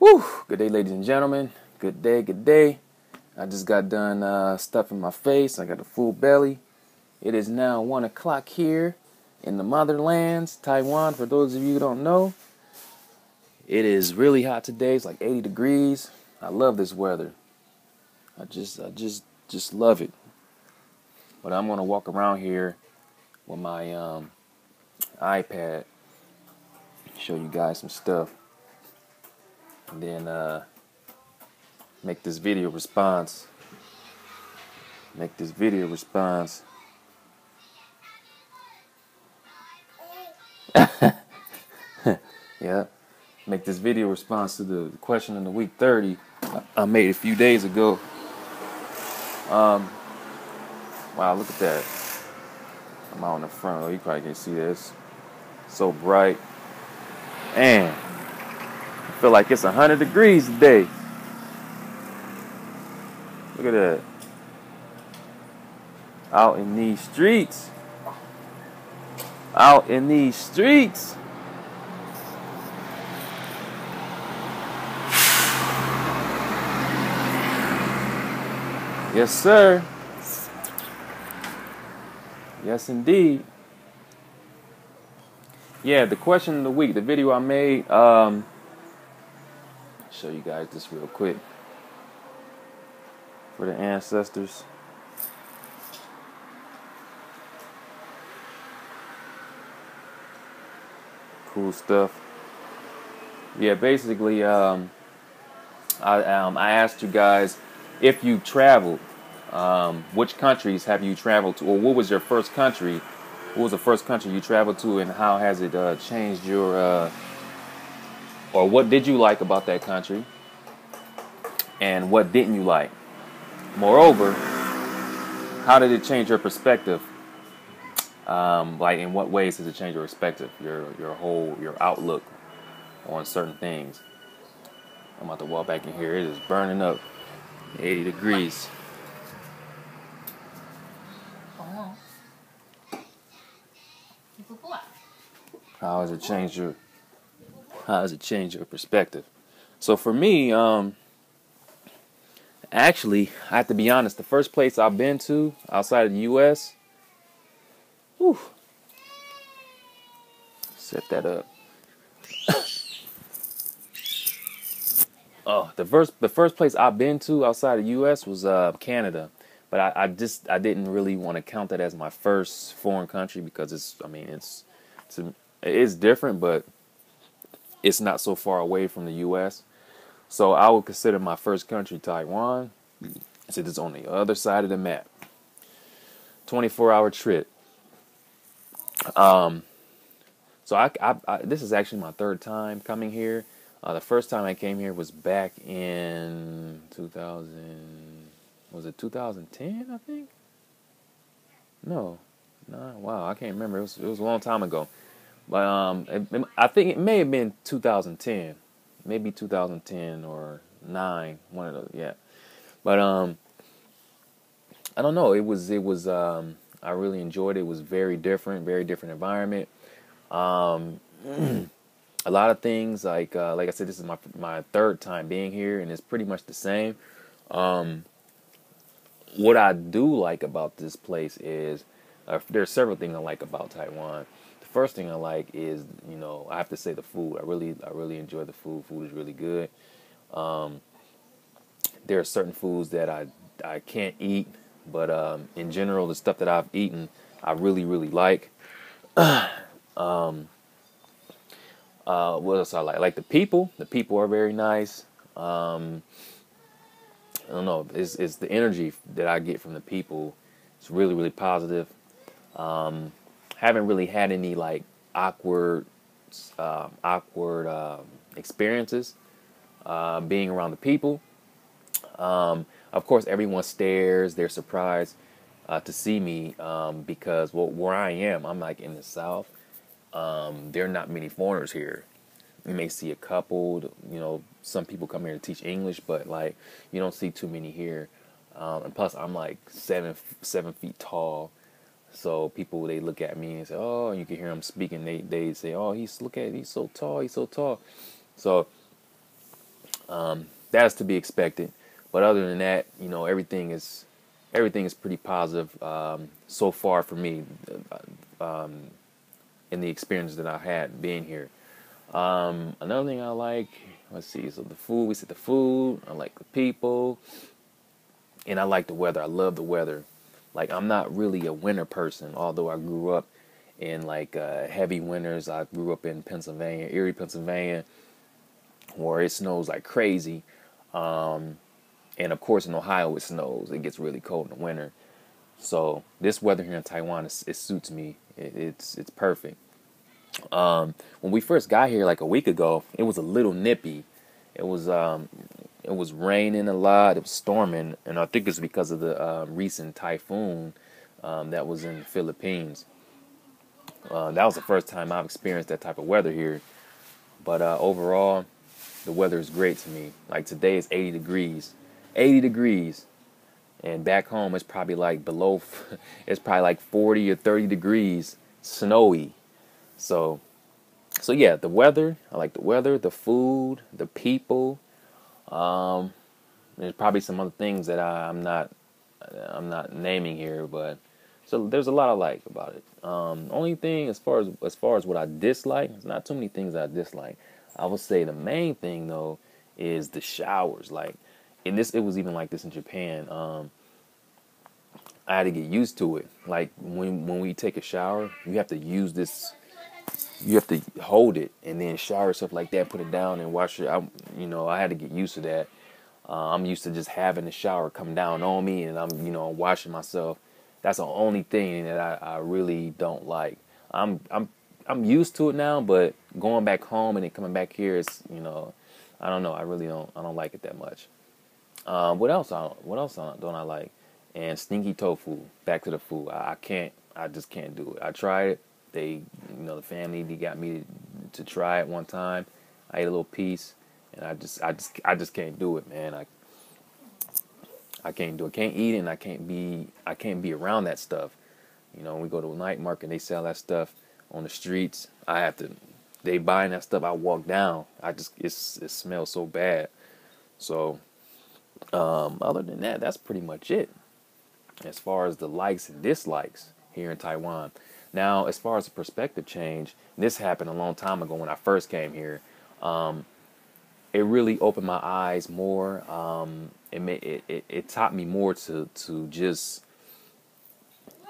Whew, good day, ladies and gentlemen. Good day, good day. I just got done stuffing my face. I got a full belly. It is now 1 o'clock here in the motherlands, Taiwan. For those of you who don't know, it is really hot today. It's like 80 degrees. I love this weather. I just love it. But I'm gonna walk around here with my iPad, show you guys some stuff, and then make this video response. Yeah, make this video response to the question in the week 30 I made a few days ago. Wow, look at that. I'm out in the front. Oh, you probably can't see this. So bright. Man, I feel like it's 100 degrees today. Look at that. Out in these streets. Out in these streets. Yes, sir. Yes, indeed. Yeah, the question of the week, the video I made, show you guys this real quick for the ancestors. Cool stuff. Yeah, basically, I asked you guys if you traveled, which countries have you traveled to, or what was your first country? What was the first country you traveled to, and how has it changed your, or what did you like about that country, and what didn't you like? Moreover, how did it change your perspective? Like, in what ways does it change your perspective, your outlook on certain things? I'm about to walk back in here. It is burning up, 80 degrees. How has it changed your perspective? So for me, actually, I have to be honest. The first place I've been to outside of the U.S. Whew, set that up. Oh, the first place I've been to outside of the U.S. was Canada, but I didn't really want to count that as my first foreign country because it's different, but it's not so far away from the U.S. So I would consider my first country Taiwan, since it's on the other side of the map. 24-hour trip. So I this is actually my third time coming here. The first time I came here was back in 2000. Was it 2010? I think. No, wow, I can't remember. It was a long time ago. But I think it may have been 2010, maybe 2010 or 9, one of those. Yeah, but I don't know. It was I really enjoyed it. It was very different environment. A lot of things like I said, this is my third time being here, and it's pretty much the same. What I do like about this place is there's several things I like about Taiwan. The first thing I like is, I have to say the food. I really enjoy the food. Food is really good. There are certain foods that I can't eat, but in general, the stuff that I've eaten, I really like. What else I like? I like the people. The people are very nice. I don't know. It's the energy that I get from the people. It's really positive. Haven't really had any like awkward experiences being around the people. Of course, everyone stares. They're surprised to see me because where I am, I'm like in the South. There are not many foreigners here. You may see a couple, some people come here to teach English, but like you don't see too many here. And plus, I'm like 7 feet tall, so people, they look at me and say, "Oh," and you can hear them speaking. They say, "Oh, he's so tall, he's so tall." So That's to be expected. But other than that, everything is pretty positive so far for me in the experience that I had being here. Another thing I like, let's see, so the food. We said the food. I like the people, and I like the weather. I love the weather. Like I'm not really a winter person, although I grew up in like heavy winters. I grew up in Pennsylvania, Erie, Pennsylvania, where it snows like crazy. And of course, in Ohio, it snows. It gets really cold in the winter. So this weather here in Taiwan, it suits me. It's perfect. When we first got here, like a week ago, it was a little nippy. It was it was raining a lot. It was storming, and I think it's because of the recent typhoon that was in the Philippines. That was the first time I've experienced that type of weather here. But overall, the weather is great to me. Like today is 80 degrees, 80 degrees, and back home it's probably like below, it's probably like 40 or 30 degrees, snowy. So, so yeah, the weather. I like the weather, the food, the people. Um, there's probably some other things that I'm not naming here, but so there's a lot I like about it. Only thing as far as what I dislike, there's not too many things I dislike. I would say the main thing though is the showers. Like in this, it was even like this in Japan. I had to get used to it. Like when we take a shower, you have to use this. You have to hold it and then shower stuff like that, put it down and wash it. I had to get used to that. I'm used to just having the shower come down on me and I'm washing myself. That's the only thing that I really don't like. I'm used to it now, but going back home and then coming back here is, I don't know. I don't like it that much. What else don't I like? And stinky tofu. Back to the food. I can't. I just can't do it. I tried it. The family, they got me to try it one time. I ate a little piece, and I just can't do it, man. I can't do it. Can't eat it, and I can't be around that stuff. We go to a night market, and they sell that stuff on the streets. I have to. They buying that stuff. I walk down. It smells so bad. So other than that, that's pretty much it as far as the likes and dislikes here in Taiwan. Now, as far as the perspective change, this happened a long time ago when I first came here. It really opened my eyes more. It taught me more to just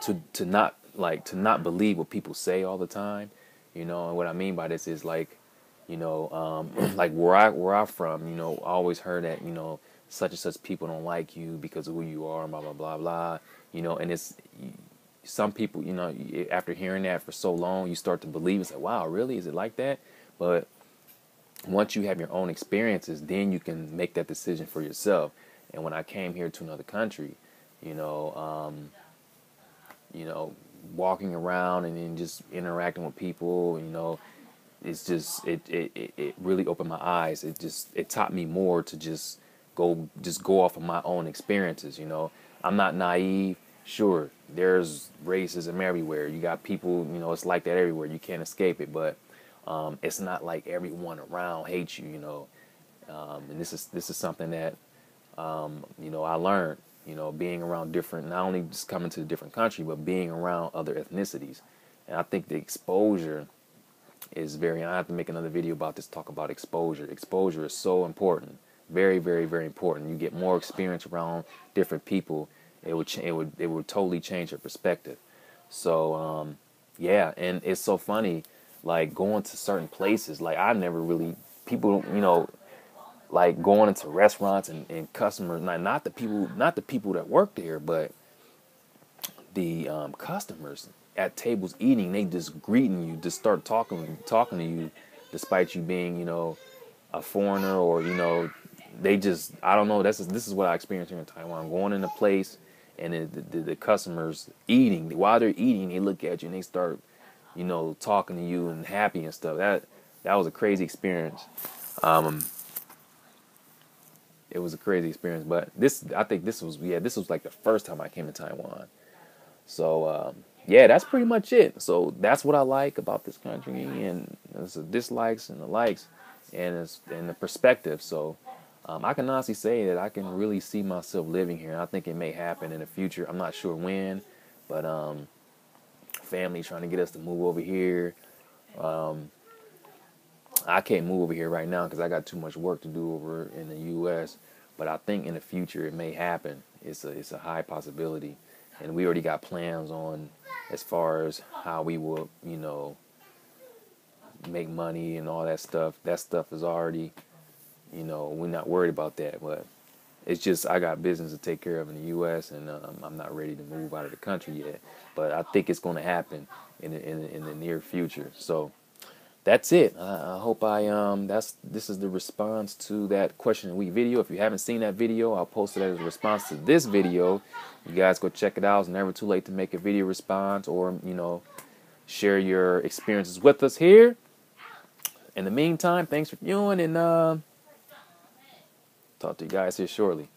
to not believe what people say all the time. And what I mean by this is like, like where I'm from. I always heard that such and such people don't like you because of who you are, and blah blah blah blah. And it's some people, after hearing that for so long, you start to believe and say, wow, really? Is it like that? But once you have your own experiences, then you can make that decision for yourself. And when I came here to another country, you know, um, walking around and then just interacting with people, it's just it really opened my eyes. It taught me more to just go off of my own experiences. I'm not naive. Sure, there's racism everywhere. You got people, it's like that everywhere. You can't escape it, but it's not like everyone around hates you. And this is something that I learned. Being around different, not only just coming to a different country, but being around other ethnicities. And I think the exposure is I have to make another video about this, talk about exposure. Exposure is so important. Very, very, very important. You get more experience around different people. It would totally change your perspective. So, yeah, and it's so funny, like going to certain places, like I never really, people, like going into restaurants and customers, not the people that work there, but the customers at tables eating, they just greeting you, just start talking to you, despite you being, a foreigner, or they just, I don't know. This is what I experienced here in Taiwan. Going in a place and the customers eating, while they're eating, they look at you and they start, talking to you and happy and stuff. That was a crazy experience. Um, it was a crazy experience, but I think this was like the first time I came to Taiwan. So yeah, that's pretty much it. So that's what I like about this country, and it's the dislikes and the likes, and the perspective. So I can honestly say that I can really see myself living here. And I think it may happen in the future. I'm not sure when, but family trying to get us to move over here. I can't move over here right now because I got too much work to do over in the U.S. But I think in the future it may happen. It's a high possibility, and we already got plans on as far as how we will, make money and all that stuff. That stuff is already, we're not worried about that. But it's just I got business to take care of in the U.S. and I'm not ready to move out of the country yet. But I think it's going to happen in the near future. So that's it. I hope this is the response to that question of the week video. If you haven't seen that video, I'll post it as a response to this video. You guys go check it out. It's never too late to make a video response or, share your experiences with us here. In the meantime, thanks for viewing and talk to you guys here shortly.